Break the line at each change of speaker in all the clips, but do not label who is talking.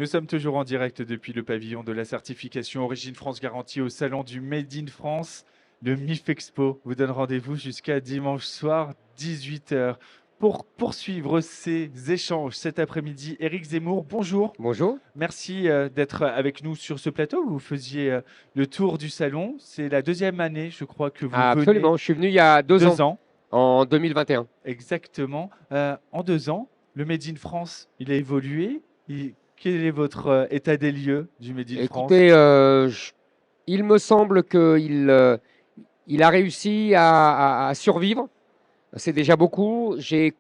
Nous sommes toujours en direct depuis le pavillon de la certification Origine France Garantie au salon du Made in France. Le MIF Expo vous donne rendez-vous jusqu'à dimanche soir, 18 heures. Pour poursuivre ces échanges cet après-midi, Éric Zemmour, bonjour.
Bonjour.
Merci d'être avec nous sur ce plateau. Vous faisiez le tour du salon. C'est la deuxième année, je crois, que vous
Ah,
venez.
absolument. Je suis venu il y a 2 ans,
2 ans,
en 2021.
exactement. En 2 ans, le Made in France, il a évolué. Quel est votre état des lieux du Made in France?
Écoutez, il me semble qu'il a réussi à survivre. C'est déjà beaucoup. J'ai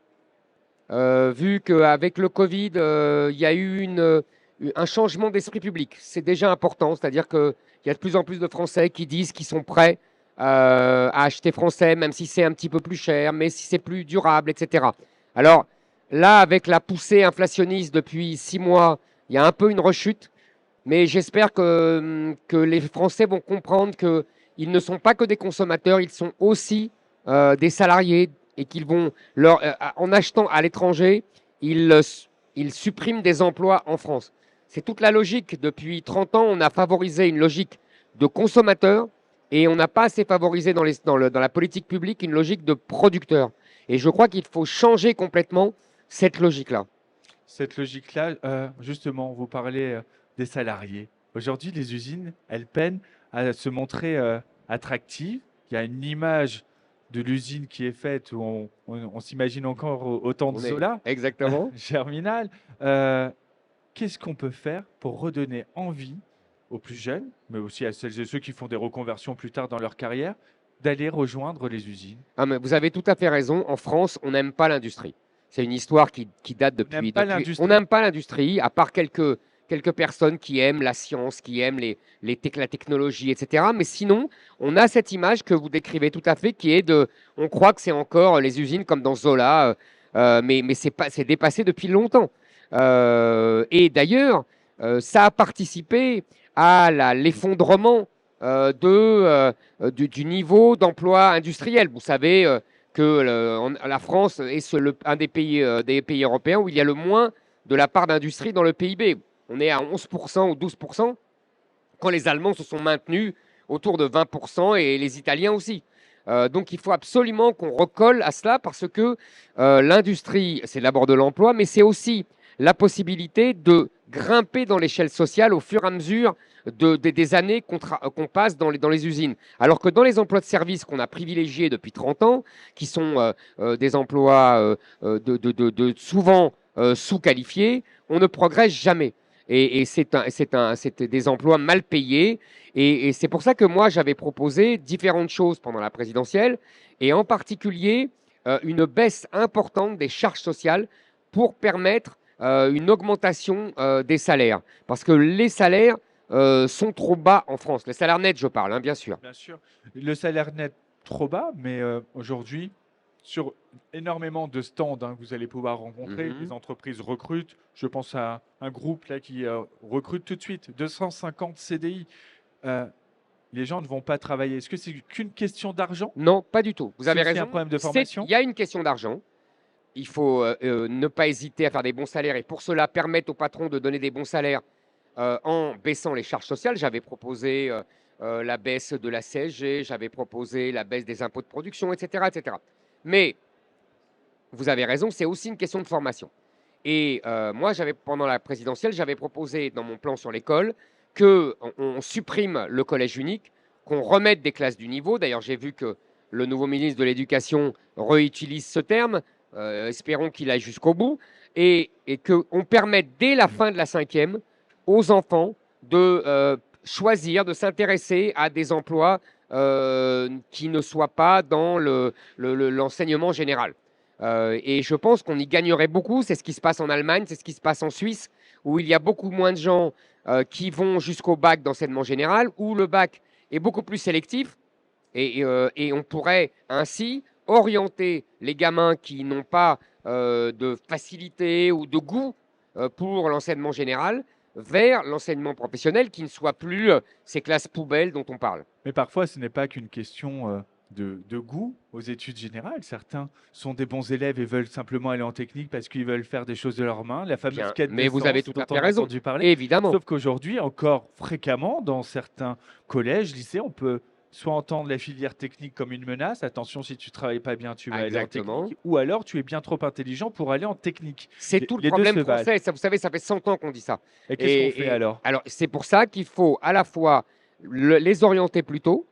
vu qu'avec le Covid, il y a eu un changement d'esprit public. C'est déjà important. C'est-à-dire qu'il y a de plus en plus de Français qui disent qu'ils sont prêts à acheter français, même si c'est un petit peu plus cher, mais si c'est plus durable, etc. Alors là, avec la poussée inflationniste depuis 6 mois, il y a un peu une rechute. Mais j'espère que les Français vont comprendre qu'ils ne sont pas que des consommateurs, ils sont aussi des salariés et qu'ils vont, en achetant à l'étranger, ils suppriment des emplois en France. C'est toute la logique. Depuis 30 ans, on a favorisé une logique de consommateur et on n'a pas assez favorisé dans la politique publique une logique de producteur. Et je crois qu'il faut changer complètement cette logique-là.
Cette logique-là, justement, vous parlez des salariés. Aujourd'hui, les usines, elles peinent à se montrer attractives. Il y a une image de l'usine qui est faite où on s'imagine encore au temps de
On est
Zola,
exactement.
Germinal. Euh, Qu'est-ce qu'on peut faire pour redonner envie aux plus jeunes, mais aussi à celles et ceux qui font des reconversions plus tard dans leur carrière, d'aller rejoindre les usines?
Ah, mais vous avez tout à fait raison. En France, on n'aime pas l'industrie. C'est une histoire qui date
On n'aime
depuis,
pas
depuis. On
l'industrie?
n'aime pas l'industrie, à part quelques personnes qui aiment la science, qui aiment la technologie, etc. Mais sinon, on a cette image que vous décrivez tout à fait, qui est de. On croit que c'est encore les usines comme dans Zola, mais c'est dépassé depuis longtemps. Et d'ailleurs, ça a participé à l'effondrement du niveau d'emploi industriel. Vous savez que la France est un des pays européens où il y a le moins de la part d'industrie dans le PIB. On est à 11% ou 12%, quand les Allemands se sont maintenus autour de 20% et les Italiens aussi. Donc il faut absolument qu'on recolle à cela parce que l'industrie, c'est d'abord de l'emploi, mais c'est aussi la possibilité de grimper dans l'échelle sociale au fur et à mesure des années qu'on passe dans les usines. Alors que dans les emplois de service qu'on a privilégiés depuis 30 ans, qui sont des emplois souvent sous-qualifiés, on ne progresse jamais. Et c'est des emplois mal payés. Et c'est pour ça que moi, j'avais proposé différentes choses pendant la présidentielle, et en particulier une baisse importante des charges sociales pour permettre une augmentation des salaires. Parce que les salaires sont trop bas en France. Les salaires nets, je parle, hein, bien sûr.
Bien sûr. Le salaire net trop bas, mais aujourd'hui, sur énormément de stands que vous allez pouvoir rencontrer, les
Mhm.
entreprises recrutent. Je pense à un groupe là qui recrute tout de suite 250 CDI. Euh, les gens ne vont pas travailler. Est-ce que c'est qu'une question d'argent?
Non, pas du tout. Vous
C'est
avez
aussi un
raison.
problème de
Il
formation?
y a une question d'argent. Il faut ne pas hésiter à faire des bons salaires et pour cela permettre aux patrons de donner des bons salaires en baissant les charges sociales. J'avais proposé la baisse de la CSG, j'avais proposé la baisse des impôts de production, etc., etc. Mais vous avez raison, c'est aussi une question de formation. Et moi, pendant la présidentielle, j'avais proposé dans mon plan sur l'école qu'on supprime le collège unique, qu'on remette des classes du niveau. D'ailleurs, j'ai vu que le nouveau ministre de l'Éducation réutilise ce terme. Espérons qu'il aille jusqu'au bout. Et qu'on permette dès la fin de la cinquième aux enfants de choisir, de s'intéresser à des emplois qui ne soient pas dans l'enseignement général. Et je pense qu'on y gagnerait beaucoup. C'est ce qui se passe en Allemagne, c'est ce qui se passe en Suisse, où il y a beaucoup moins de gens qui vont jusqu'au bac d'enseignement général, où le bac est beaucoup plus sélectif. Et on pourrait ainsi orienter les gamins qui n'ont pas de facilité ou de goût pour l'enseignement général vers l'enseignement professionnel qui ne soit plus ces classes poubelles dont on parle.
Mais parfois, ce n'est pas qu'une question de goût aux études générales. Certains sont des bons élèves et veulent simplement aller en technique parce qu'ils veulent faire des choses de leurs mains, la fameuse
Bien,
quête de
mais vous avez
sens
tout
dont
à
on
fait
a
raison,
entendu parler.
évidemment.
Sauf qu'aujourd'hui, encore fréquemment, dans certains collèges, lycées, on peut soit entendre la filière technique comme une menace, attention, si tu travailles pas bien, tu vas aller en
Exactement.
technique, ou alors tu es bien trop intelligent pour aller en technique.
C'est tout le
Les deux
problème
se valent.
français. Ça, vous savez, ça fait 100 ans qu'on dit ça.
Et qu'est-ce qu'on fait alors?
Alors, c'est pour ça qu'il faut à la fois les orienter plus tôt,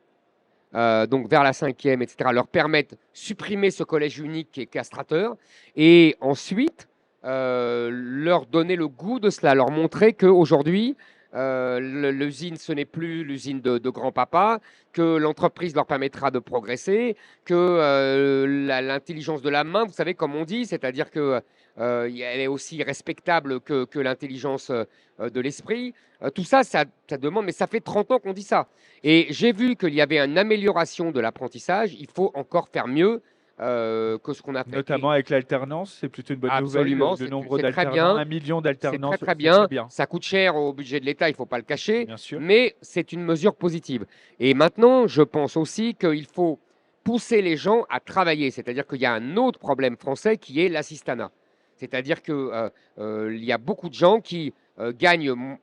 donc vers la cinquième, etc., leur permettre de supprimer ce collège unique qui est castrateur, et ensuite leur donner le goût de cela, leur montrer qu'aujourd'hui, l'usine, ce n'est plus l'usine de grand-papa, que l'entreprise leur permettra de progresser, que l'intelligence de la main, vous savez, comme on dit, c'est-à-dire que elle est aussi respectable que l'intelligence de l'esprit. Tout ça, ça demande, mais ça fait 30 ans qu'on dit ça. Et j'ai vu qu'il y avait une amélioration de l'apprentissage. Il faut encore faire mieux que ce qu'on a fait.
Notamment avec l'alternance, c'est plutôt une bonne nouvelle,
Absolument,
le nombre
c'est très
d'alternants,
bien.
1 million
C'est
d'alternants,
très très
c'est très
bien.
bien,
Ça coûte cher au budget de l'État, il ne faut pas le cacher,
bien sûr.
mais c'est une mesure positive. Et maintenant, je pense aussi qu'il faut pousser les gens à travailler. C'est-à-dire qu'il y a un autre problème français qui est l'assistanat. C'est-à-dire qu'il y a beaucoup de gens qui gagnent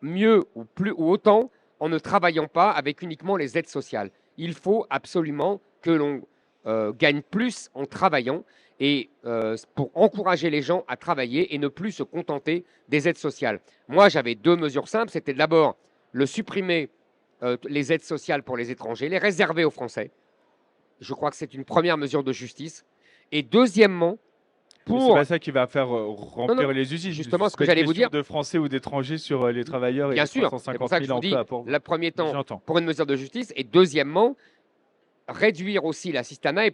mieux ou plus ou autant en ne travaillant pas avec uniquement les aides sociales. Il faut absolument que l'on gagne plus en travaillant et pour encourager les gens à travailler et ne plus se contenter des aides sociales. Moi, j'avais deux mesures simples. C'était d'abord le supprimer les aides sociales pour les étrangers, les réserver aux Français. Je crois que c'est une première mesure de justice. Et deuxièmement,
Mais c'est
pour...
pas ça qui va faire
Non,
remplir
non,
les usines.
justement, ce
C'est
que
pas une
j'allais vous
question
dire,
de Français ou d'étrangers sur les travailleurs et
bien
les
sûr, c'est pour
350
ça que
000
je vous dis,
emplois pour vous.
le premier temps,
J'entends.
pour une mesure de justice, et deuxièmement, réduire aussi l'assistanat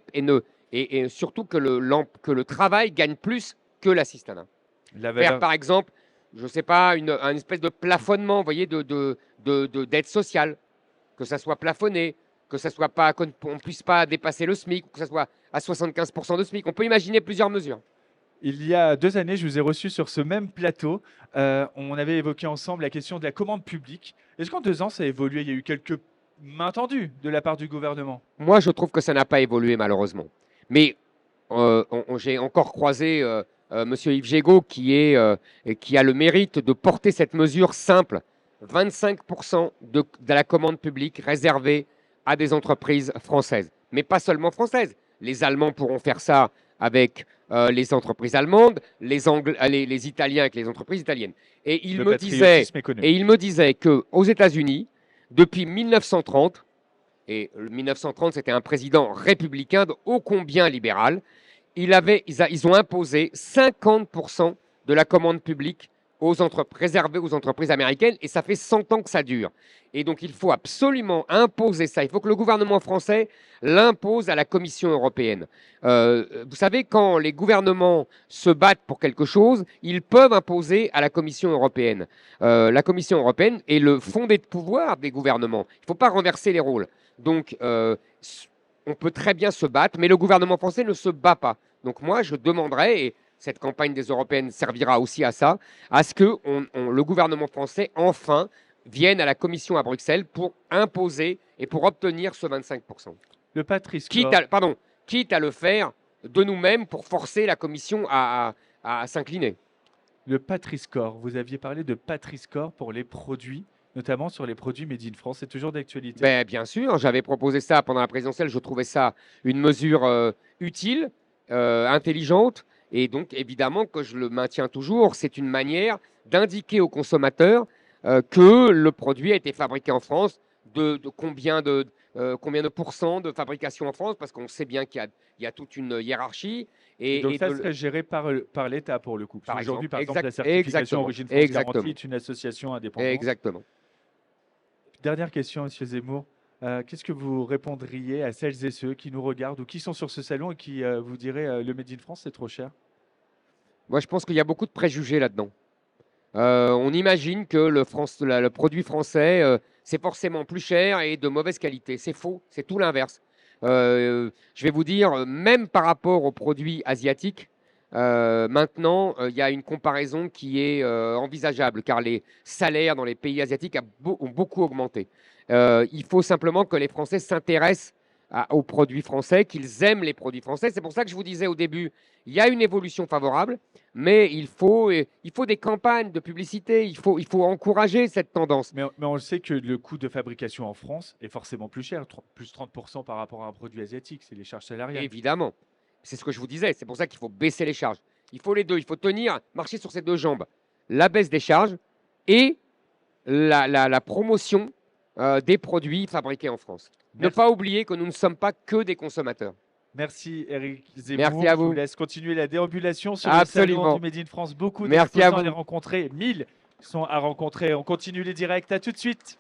et surtout que le travail gagne plus que l'assistanat.
La
Faire,
valeur,
par exemple, je ne sais pas, un espèce de plafonnement, vous voyez, d'aide sociale, que ça soit plafonné, que ça soit pas, qu'on ne puisse pas dépasser le SMIC, que ça soit à 75% de SMIC. On peut imaginer plusieurs mesures.
il y a 2 années, je vous ai reçu sur ce même plateau. On avait évoqué ensemble la question de la commande publique. Est-ce qu'en 2 ans, ça a évolué? Il y a eu quelques mains tendues de la part du gouvernement.
Moi, je trouve que ça n'a pas évolué, malheureusement. Mais j'ai encore croisé Monsieur Yves Gégaud qui a le mérite de porter cette mesure simple. 25% de la commande publique réservée à des entreprises françaises. Mais pas seulement françaises. Les Allemands pourront faire ça avec les entreprises allemandes, les Italiens avec les entreprises italiennes. Et
Le patriotisme économique.
il me disait qu'aux États-Unis, depuis 1930, et 1930, c'était un président républicain ô combien libéral, ils ont imposé 50% de la commande publique réservée aux entreprises américaines, et ça fait 100 ans que ça dure. Et donc, il faut absolument imposer ça. Il faut que le gouvernement français l'impose à la Commission européenne. Vous savez, quand les gouvernements se battent pour quelque chose, ils peuvent imposer à la Commission européenne. La Commission européenne est le fondé de pouvoir des gouvernements. Il ne faut pas renverser les rôles. Donc, on peut très bien se battre, mais le gouvernement français ne se bat pas. Donc moi, je demanderais, et cette campagne des européennes servira aussi à ça, à ce que le gouvernement français, enfin, vienne à la Commission à Bruxelles pour imposer et pour obtenir ce 25%.
Le Patrice
Quitte à le faire de nous-mêmes pour forcer la Commission à s'incliner.
Le Patriscore, vous aviez parlé de Patriscore pour les produits, notamment sur les produits Made in France. C'est toujours d'actualité.
Ben, bien sûr, j'avais proposé ça pendant la présidentielle. Je trouvais ça une mesure utile, intelligente. Et donc, évidemment, que je le maintiens toujours, c'est une manière d'indiquer aux consommateurs que le produit a été fabriqué en France, de combien de pourcents de fabrication en France, parce qu'on sait bien qu'il y a toute une hiérarchie.
Et donc ça serait géré par l'État pour le coup.
Par
Aujourd'hui,
exemple,
par exemple, la certification Origine France Garantie est une association indépendante.
Exactement.
Dernière question, Monsieur Zemmour. Qu'est-ce que vous répondriez à celles et ceux qui nous regardent ou qui sont sur ce salon et qui vous diraient le Made in France, c'est trop cher?
Moi, je pense qu'il y a beaucoup de préjugés là-dedans. On imagine que le produit français, c'est forcément plus cher et de mauvaise qualité. C'est faux, c'est tout l'inverse. Je vais vous dire, même par rapport aux produits asiatiques, maintenant, il y a une comparaison qui est envisageable, car les salaires dans les pays asiatiques ont beaucoup augmenté. Il faut simplement que les Français s'intéressent aux produits français, qu'ils aiment les produits français. C'est pour ça que je vous disais au début, il y a une évolution favorable, mais il faut des campagnes de publicité, il faut encourager cette tendance.
Mais on le sait que le coût de fabrication en France est forcément plus cher, plus 30% par rapport à un produit asiatique, c'est les charges salariales.
Évidemment, c'est ce que je vous disais, c'est pour ça qu'il faut baisser les charges. Il faut les deux, il faut marcher sur ces deux jambes. La baisse des charges et la promotion des produits fabriqués en France. Ne
Merci,
pas oublier que nous ne sommes pas que des consommateurs.
merci Eric Zemmour.
Merci à
Je vous
vous.
laisse continuer la déambulation sur le salon
Absolument.
du Made in France. Beaucoup
Merci à
d'exposants à les
vous.
rencontrer, 1000 sont à rencontrer. On continue les directs, à tout de suite.